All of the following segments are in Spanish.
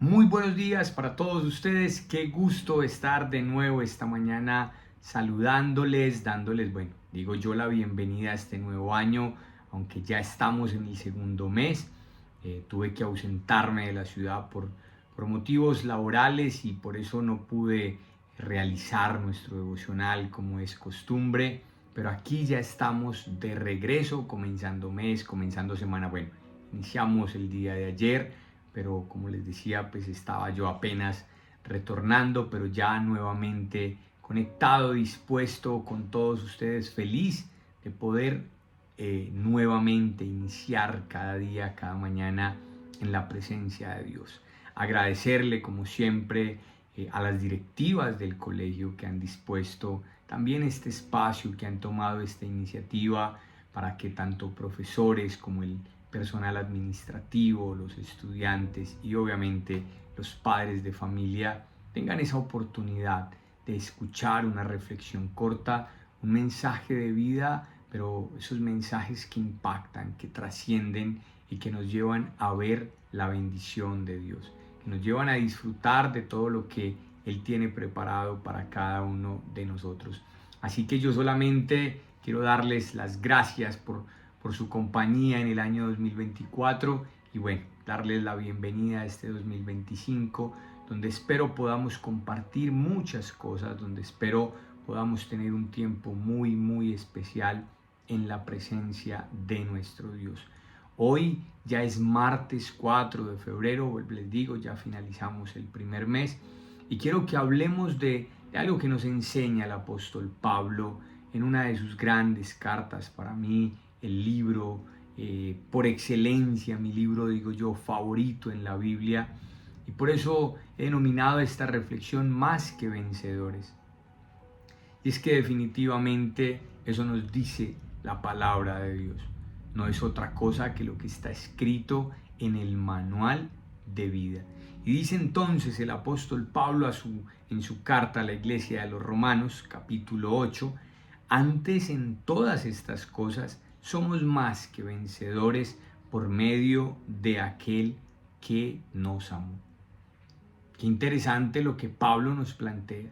Muy buenos días para todos ustedes. Qué gusto estar de nuevo esta mañana saludándoles, dándoles, bueno, digo yo la bienvenida a este nuevo año, aunque ya estamos en el segundo mes. Tuve que ausentarme de la ciudad por motivos laborales y por eso no pude realizar nuestro devocional como es costumbre. Pero aquí ya estamos de regreso, comenzando mes, comenzando semana. Bueno, iniciamos el día de ayer, pero como les decía, pues estaba yo apenas retornando, pero ya nuevamente conectado, dispuesto con todos ustedes, feliz de poder nuevamente iniciar cada día, cada mañana en la presencia de Dios. Agradecerle como siempre a las directivas del colegio que han dispuesto también este espacio, que han tomado esta iniciativa para que tanto profesores como el personal administrativo, los estudiantes y obviamente los padres de familia tengan esa oportunidad de escuchar una reflexión corta, un mensaje de vida, pero esos mensajes que impactan, que trascienden y que nos llevan a ver la bendición de Dios, que nos llevan a disfrutar de todo lo que Él tiene preparado para cada uno de nosotros. Así que yo solamente quiero darles las gracias por su compañía en el año 2024 y bueno, darles la bienvenida a este 2025, donde espero podamos compartir muchas cosas, donde espero podamos tener un tiempo muy especial en la presencia de nuestro Dios. Hoy ya es martes 4 de febrero, les digo, ya finalizamos el primer mes y quiero que hablemos de algo que nos enseña el apóstol Pablo en una de sus grandes cartas, para mí el libro por excelencia, mi libro, digo yo, favorito en la Biblia, y por eso he denominado esta reflexión Más que vencedores. Y es que definitivamente eso nos dice la palabra de Dios. No es otra cosa que lo que está escrito en el manual de vida. Y dice entonces el apóstol Pablo en su carta a la iglesia de los Romanos, capítulo 8, antes en todas estas cosas somos más que vencedores por medio de aquel que nos amó. Qué interesante lo que Pablo nos plantea.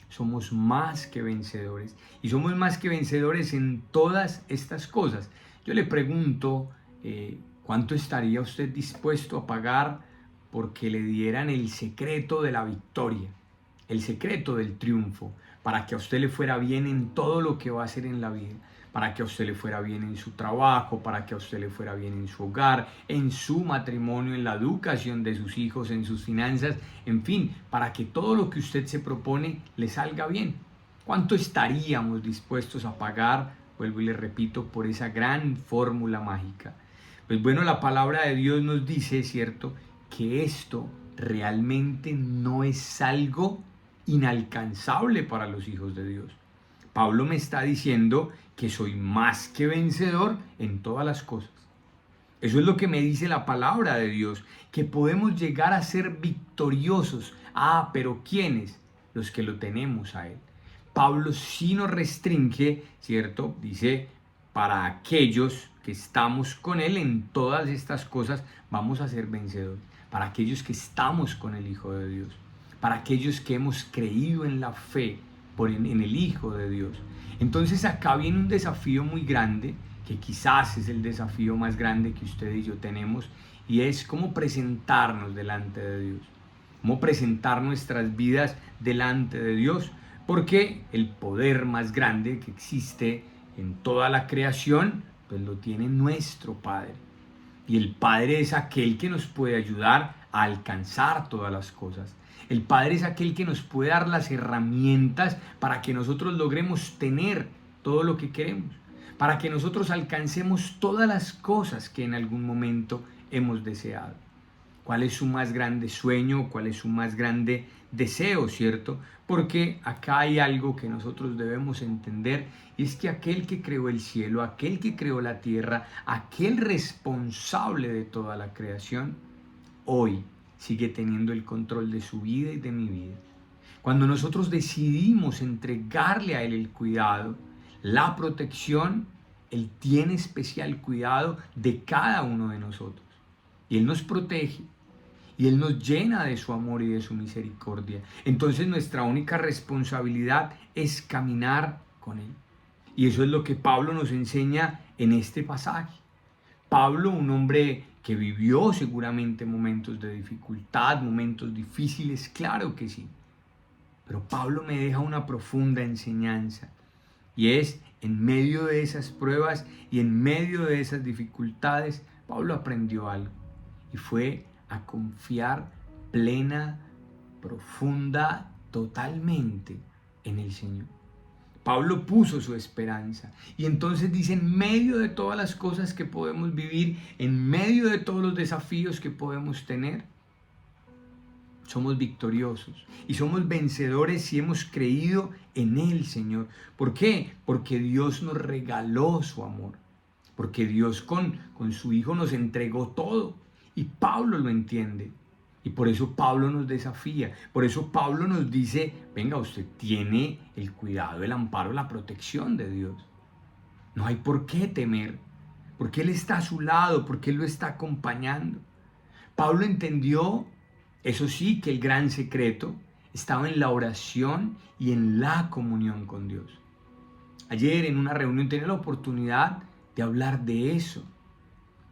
Somos más que vencedores y somos más que vencedores en todas estas cosas. Yo le pregunto, ¿cuánto estaría usted dispuesto a pagar porque le dieran el secreto de la victoria, el secreto del triunfo, para que a usted le fuera bien en todo lo que va a hacer en la vida? Para que a usted le fuera bien en su trabajo, para que a usted le fuera bien en su hogar, en su matrimonio, en la educación de sus hijos, en sus finanzas, en fin, para que todo lo que usted se propone le salga bien. ¿Cuánto estaríamos dispuestos a pagar, vuelvo y le repito, por esa gran fórmula mágica? Pues bueno, la palabra de Dios nos dice, ¿cierto?, que esto realmente no es algo inalcanzable para los hijos de Dios. Pablo me está diciendo que soy más que vencedor en todas las cosas. Eso es lo que me dice la palabra de Dios, que podemos llegar a ser victoriosos. Ah, pero ¿quiénes? Los que lo tenemos a Él. Pablo sí nos restringe, ¿cierto? Dice, para aquellos que estamos con Él en todas estas cosas, vamos a ser vencedores. Para aquellos que estamos con el Hijo de Dios. Para aquellos que hemos creído en la fe en el Hijo de Dios. Entonces acá viene un desafío muy grande, que quizás es el desafío más grande que usted y yo tenemos, y es cómo presentarnos delante de Dios, cómo presentar nuestras vidas delante de Dios, porque el poder más grande que existe en toda la creación, pues lo tiene nuestro Padre. Y el Padre es aquel que nos puede ayudar a alcanzar todas las cosas. El Padre es aquel que nos puede dar las herramientas para que nosotros logremos tener todo lo que queremos, para que nosotros alcancemos todas las cosas que en algún momento hemos deseado. ¿Cuál es su más grande sueño? ¿Cuál es su más grande deseo, cierto? Porque acá hay algo que nosotros debemos entender, y es que aquel que creó el cielo, aquel que creó la tierra, aquel responsable de toda la creación, hoy sigue teniendo el control de su vida y de mi vida. Cuando nosotros decidimos entregarle a Él el cuidado, la protección, Él tiene especial cuidado de cada uno de nosotros. Y Él nos protege. Y Él nos llena de su amor y de su misericordia. Entonces nuestra única responsabilidad es caminar con Él. Y eso es lo que Pablo nos enseña en este pasaje. Pablo, un hombre que vivió seguramente momentos de dificultad, momentos difíciles, claro que sí. Pero Pablo me deja una profunda enseñanza. Y es en medio de esas pruebas y en medio de esas dificultades, Pablo aprendió algo. Y fue a confiar plena, profunda, totalmente en el Señor. Pablo puso su esperanza y entonces dice, en medio de todas las cosas que podemos vivir, en medio de todos los desafíos que podemos tener, somos victoriosos y somos vencedores si hemos creído en el Señor. ¿Por qué? Porque Dios nos regaló su amor, porque Dios con su Hijo nos entregó todo y Pablo lo entiende. Y por eso Pablo nos desafía, por eso Pablo nos dice, venga, usted tiene el cuidado, el amparo, la protección de Dios. No hay por qué temer, porque Él está a su lado, porque Él lo está acompañando. Pablo entendió, eso sí, que el gran secreto estaba en la oración y en la comunión con Dios. Ayer en una reunión tenía la oportunidad de hablar de eso,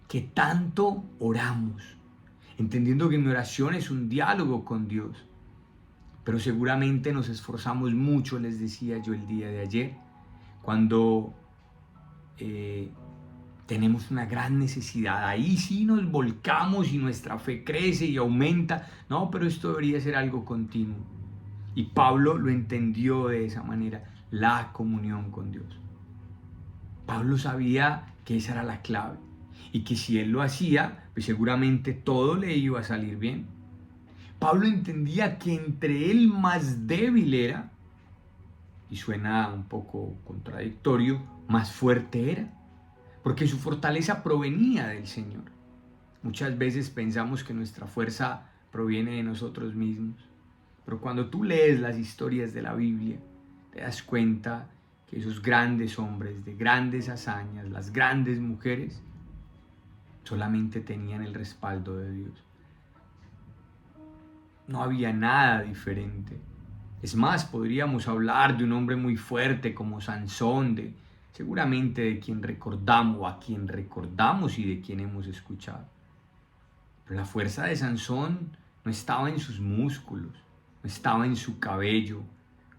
que tanto oramos, entendiendo que mi oración es un diálogo con Dios. Pero seguramente nos esforzamos mucho, les decía yo el día de ayer, cuando tenemos una gran necesidad. Ahí sí nos volcamos y nuestra fe crece y aumenta. No, pero esto debería ser algo continuo. Y Pablo lo entendió de esa manera, la comunión con Dios. Pablo sabía que esa era la clave y que si él lo hacía, pues seguramente todo le iba a salir bien. Pablo entendía que entre él más débil era, y suena un poco contradictorio, más fuerte era, porque su fortaleza provenía del Señor. Muchas veces pensamos que nuestra fuerza proviene de nosotros mismos, pero cuando tú lees las historias de la Biblia, te das cuenta que esos grandes hombres de grandes hazañas, las grandes mujeres, solamente tenían el respaldo de Dios. No había nada diferente. Es más, podríamos hablar de un hombre muy fuerte como Sansón, seguramente de quien recordamos, a quien recordamos y de quien hemos escuchado. Pero la fuerza de Sansón no estaba en sus músculos, no estaba en su cabello,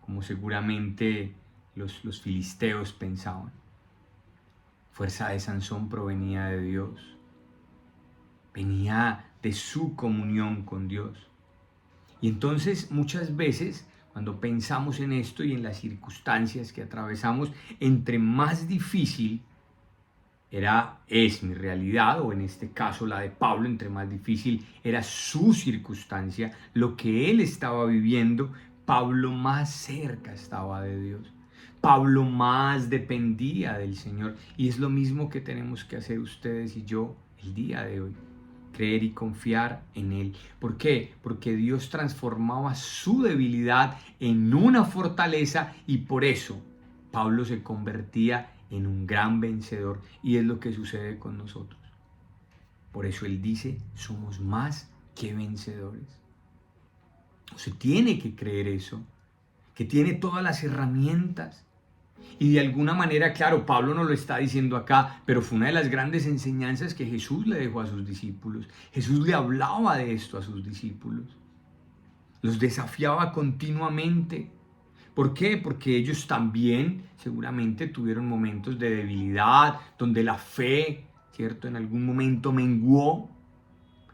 como seguramente los filisteos pensaban. La fuerza de Sansón provenía de Dios, venía de su comunión con Dios. Y entonces muchas veces cuando pensamos en esto y en las circunstancias que atravesamos, entre más difícil es mi realidad, o en este caso la de Pablo, entre más difícil era su circunstancia, lo que él estaba viviendo, Pablo más cerca estaba de Dios. Pablo más dependía del Señor. Y es lo mismo que tenemos que hacer ustedes y yo el día de hoy. Creer y confiar en Él. ¿Por qué? Porque Dios transformaba su debilidad en una fortaleza y por eso Pablo se convertía en un gran vencedor y es lo que sucede con nosotros. Por eso Él dice, somos más que vencedores. Usted tiene que creer eso, que tiene todas las herramientas. Y de alguna manera, claro, Pablo no lo está diciendo acá, pero fue una de las grandes enseñanzas que Jesús le dejó a sus discípulos. Jesús le hablaba de esto a sus discípulos. Los desafiaba continuamente. ¿Por qué? Porque ellos también seguramente tuvieron momentos de debilidad, donde la fe, ¿cierto? En algún momento menguó.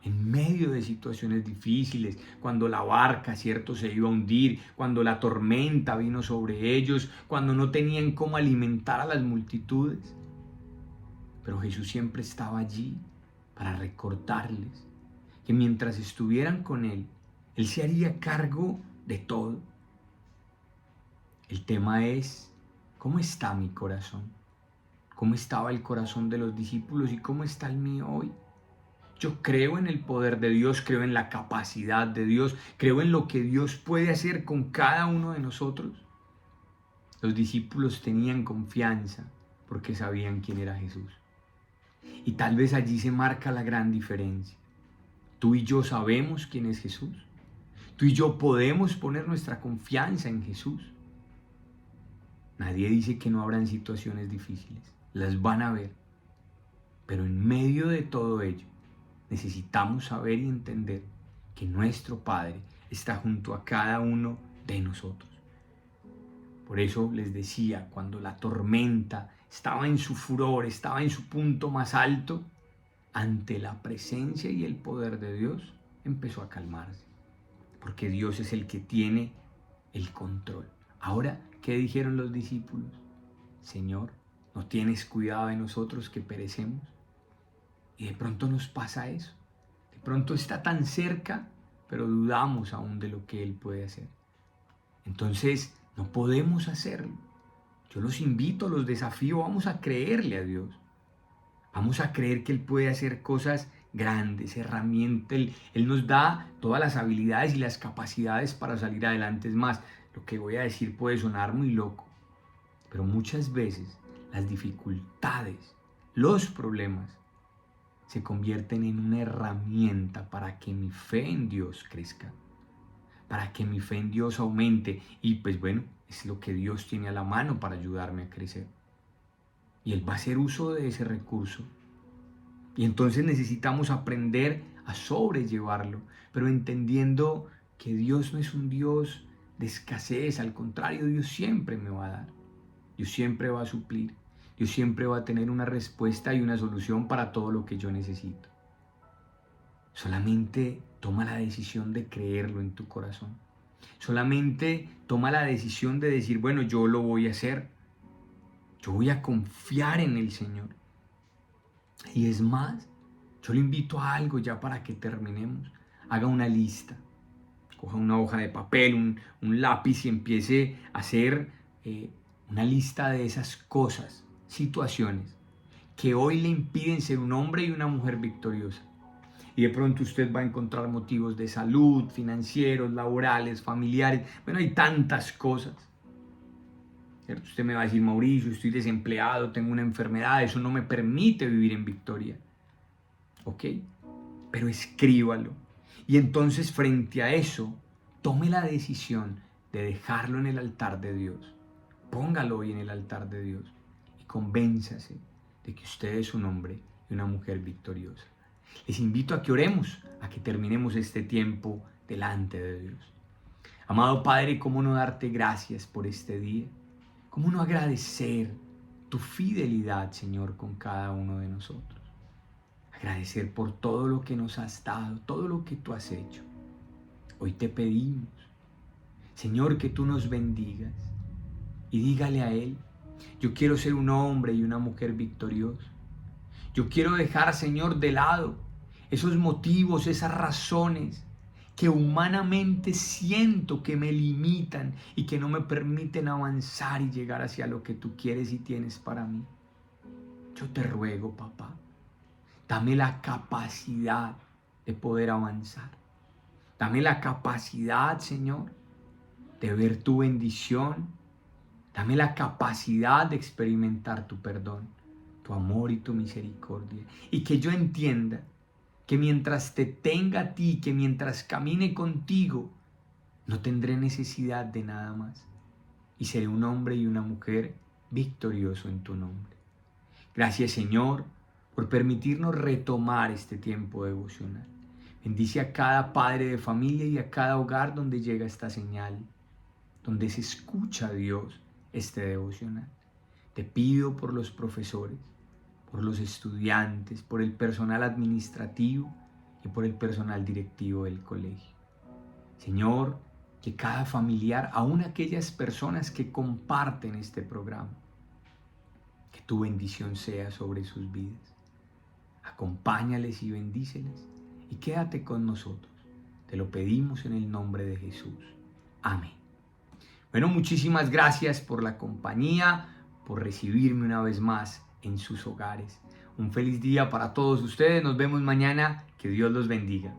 En medio de situaciones difíciles, cuando la barca, cierto, se iba a hundir, cuando la tormenta vino sobre ellos, cuando no tenían cómo alimentar a las multitudes. Pero Jesús siempre estaba allí para recordarles que mientras estuvieran con Él, Él se haría cargo de todo. El tema es, ¿cómo está mi corazón? ¿Cómo estaba el corazón de los discípulos y cómo está el mío hoy? Yo creo en el poder de Dios, creo en la capacidad de Dios, creo en lo que Dios puede hacer con cada uno de nosotros. Los discípulos tenían confianza porque sabían quién era Jesús. Y tal vez allí se marca la gran diferencia. Tú y yo sabemos quién es Jesús. Tú y yo podemos poner nuestra confianza en Jesús. Nadie dice que no habrán situaciones difíciles. Las van a haber. Pero en medio de todo ello, necesitamos saber y entender que nuestro Padre está junto a cada uno de nosotros. Por eso les decía, cuando la tormenta estaba en su furor, estaba en su punto más alto, ante la presencia y el poder de Dios, empezó a calmarse. Porque Dios es el que tiene el control. Ahora, ¿qué dijeron los discípulos? Señor, ¿no tienes cuidado de nosotros que perecemos? Y de pronto nos pasa eso. De pronto está tan cerca, pero dudamos aún de lo que Él puede hacer. Entonces, no podemos hacerlo. Yo los invito, los desafío, vamos a creerle a Dios. Vamos a creer que Él puede hacer cosas grandes, herramientas. Él nos da todas las habilidades y las capacidades para salir adelante. Es más, lo que voy a decir puede sonar muy loco, pero muchas veces las dificultades, los problemas, se convierten en una herramienta para que mi fe en Dios crezca, para que mi fe en Dios aumente. Y pues bueno, es lo que Dios tiene a la mano para ayudarme a crecer. Y Él va a hacer uso de ese recurso. Y entonces necesitamos aprender a sobrellevarlo, pero entendiendo que Dios no es un Dios de escasez. Al contrario, Dios siempre me va a dar. Dios siempre va a suplir. Dios siempre va a tener una respuesta y una solución para todo lo que yo necesito. Solamente toma la decisión de creerlo en tu corazón. Solamente toma la decisión de decir, bueno, yo lo voy a hacer. Yo voy a confiar en el Señor. Y es más, yo le invito a algo ya para que terminemos. Haga una lista. Coja una hoja de papel, un lápiz y empiece a hacer una lista de esas cosas, situaciones que hoy le impiden ser un hombre y una mujer victoriosa. Y de pronto usted va a encontrar motivos de salud, financieros, laborales, familiares. Bueno, hay tantas cosas. ¿Cierto? Usted me va a decir, Mauricio, estoy desempleado, tengo una enfermedad, eso no me permite vivir en victoria. ¿Ok? Pero escríbalo. Y entonces frente a eso, tome la decisión de dejarlo en el altar de Dios. Póngalo hoy en el altar de Dios y convénzase de que usted es un hombre y una mujer victoriosa. Les invito a que oremos, a que terminemos este tiempo delante de Dios. Amado Padre, ¿cómo no darte gracias por este día? ¿Cómo no agradecer tu fidelidad, Señor, con cada uno de nosotros? Agradecer por todo lo que nos has dado, todo lo que tú has hecho. Hoy te pedimos, Señor, que tú nos bendigas y dígale a Él, yo quiero ser un hombre y una mujer victoriosos. Yo quiero dejar, Señor, de lado esos motivos, esas razones que humanamente siento que me limitan y que no me permiten avanzar y llegar hacia lo que tú quieres y tienes para mí. Yo te ruego, papá, dame la capacidad de poder avanzar. Dame la capacidad, Señor, de ver tu bendición. Dame la capacidad de experimentar tu perdón, tu amor y tu misericordia. Y que yo entienda que mientras te tenga a ti, que mientras camine contigo, no tendré necesidad de nada más. Y seré un hombre y una mujer victorioso en tu nombre. Gracias, Señor, por permitirnos retomar este tiempo devocional. Bendice a cada padre de familia y a cada hogar donde llega esta señal, donde se escucha a Dios este devocional. Te pido por los profesores, por los estudiantes, por el personal administrativo y por el personal directivo del colegio. Señor, que cada familiar, aun aquellas personas que comparten este programa, que tu bendición sea sobre sus vidas. Acompáñales y bendíceles y quédate con nosotros. Te lo pedimos en el nombre de Jesús. Amén. Bueno, muchísimas gracias por la compañía, por recibirme una vez más en sus hogares. Un feliz día para todos ustedes. Nos vemos mañana. Que Dios los bendiga.